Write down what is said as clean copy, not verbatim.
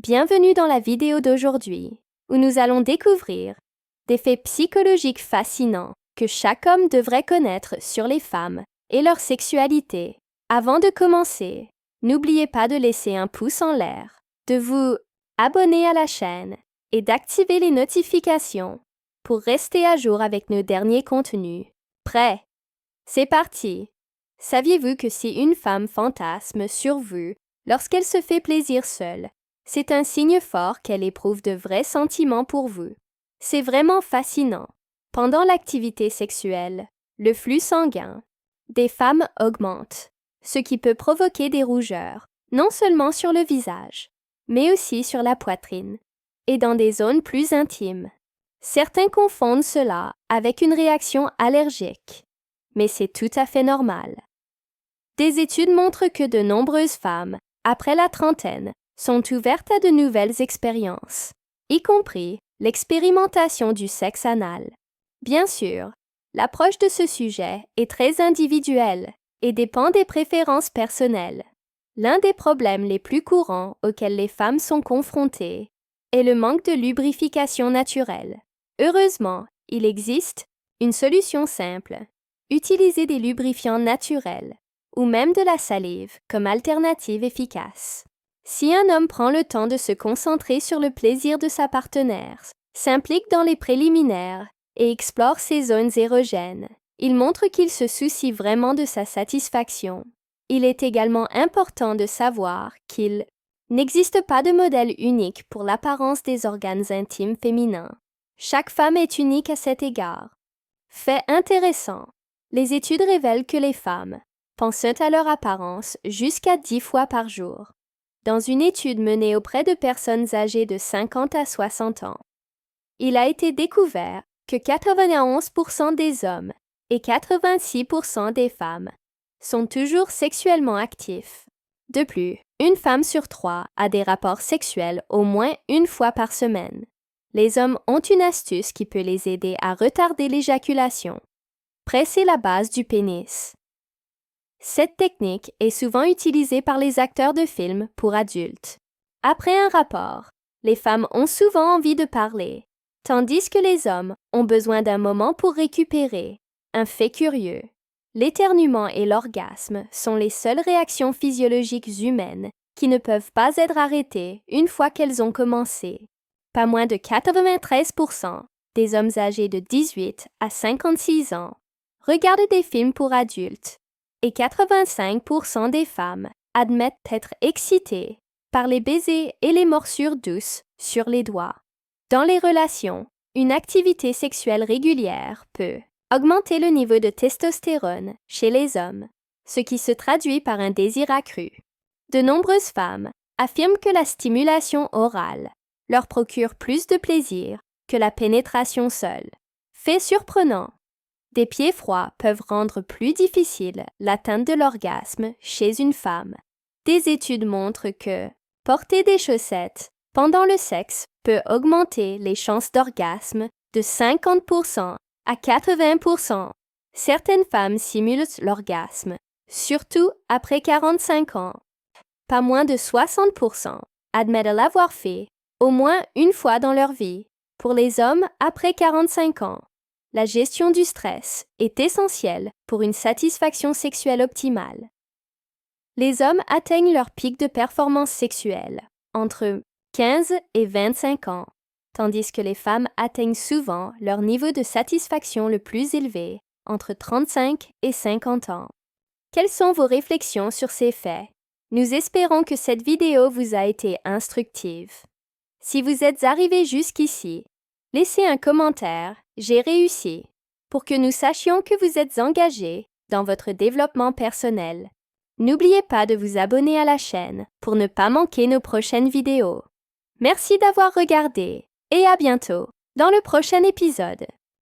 Bienvenue dans la vidéo d'aujourd'hui, où nous allons découvrir des faits psychologiques fascinants que chaque homme devrait connaître sur les femmes et leur sexualité. Avant de commencer, n'oubliez pas de laisser un pouce en l'air, de vous abonner à la chaîne et d'activer les notifications pour rester à jour avec nos derniers contenus. Prêt? C'est parti! Saviez-vous que si une femme fantasme sur vous lorsqu'elle se fait plaisir seule, c'est un signe fort qu'elle éprouve de vrais sentiments pour vous. C'est vraiment fascinant. Pendant l'activité sexuelle, le flux sanguin des femmes augmente, ce qui peut provoquer des rougeurs, non seulement sur le visage, mais aussi sur la poitrine et dans des zones plus intimes. Certains confondent cela avec une réaction allergique, mais c'est tout à fait normal. Des études montrent que de nombreuses femmes, après la trentaine, sont ouvertes à de nouvelles expériences, y compris l'expérimentation du sexe anal. Bien sûr, l'approche de ce sujet est très individuelle et dépend des préférences personnelles. L'un des problèmes les plus courants auxquels les femmes sont confrontées est le manque de lubrification naturelle. Heureusement, il existe une solution simple. Utiliser des lubrifiants naturels ou même de la salive comme alternative efficace. Si un homme prend le temps de se concentrer sur le plaisir de sa partenaire, s'implique dans les préliminaires et explore ses zones érogènes, il montre qu'il se soucie vraiment de sa satisfaction. Il est également important de savoir qu'il n'existe pas de modèle unique pour l'apparence des organes intimes féminins. Chaque femme est unique à cet égard. Fait intéressant, les études révèlent que les femmes pensent à leur apparence jusqu'à 10 fois par jour. Dans une étude menée auprès de personnes âgées de 50 à 60 ans, il a été découvert que 91% des hommes et 86% des femmes sont toujours sexuellement actifs. De plus, une femme sur 3 a des rapports sexuels au moins une fois par semaine. Les hommes ont une astuce qui peut les aider à retarder l'éjaculation. Presser la base du pénis. Cette technique est souvent utilisée par les acteurs de films pour adultes. Après un rapport, les femmes ont souvent envie de parler, tandis que les hommes ont besoin d'un moment pour récupérer. Un fait curieux, l'éternuement et l'orgasme sont les seules réactions physiologiques humaines qui ne peuvent pas être arrêtées une fois qu'elles ont commencé. Pas moins de 93% des hommes âgés de 18 à 56 ans regardent des films pour adultes et 85% des femmes admettent être excitées par les baisers et les morsures douces sur les doigts. Dans les relations, une activité sexuelle régulière peut augmenter le niveau de testostérone chez les hommes, ce qui se traduit par un désir accru. De nombreuses femmes affirment que la stimulation orale leur procure plus de plaisir que la pénétration seule. Fait surprenant, des pieds froids peuvent rendre plus difficile l'atteinte de l'orgasme chez une femme. Des études montrent que porter des chaussettes pendant le sexe peut augmenter les chances d'orgasme de 50% à 80%. Certaines femmes simulent l'orgasme, surtout après 45 ans. Pas moins de 60% admettent l'avoir fait au moins une fois dans leur vie. Pour les hommes après 45 ans, la gestion du stress est essentielle pour une satisfaction sexuelle optimale. Les hommes atteignent leur pic de performance sexuelle entre 15 et 25 ans, tandis que les femmes atteignent souvent leur niveau de satisfaction le plus élevé entre 35 et 50 ans. Quelles sont vos réflexions sur ces faits? Nous espérons que cette vidéo vous a été instructive. Si vous êtes arrivé jusqu'ici, laissez un commentaire « J'ai réussi » pour que nous sachions que vous êtes engagé dans votre développement personnel. N'oubliez pas de vous abonner à la chaîne pour ne pas manquer nos prochaines vidéos. Merci d'avoir regardé et à bientôt dans le prochain épisode.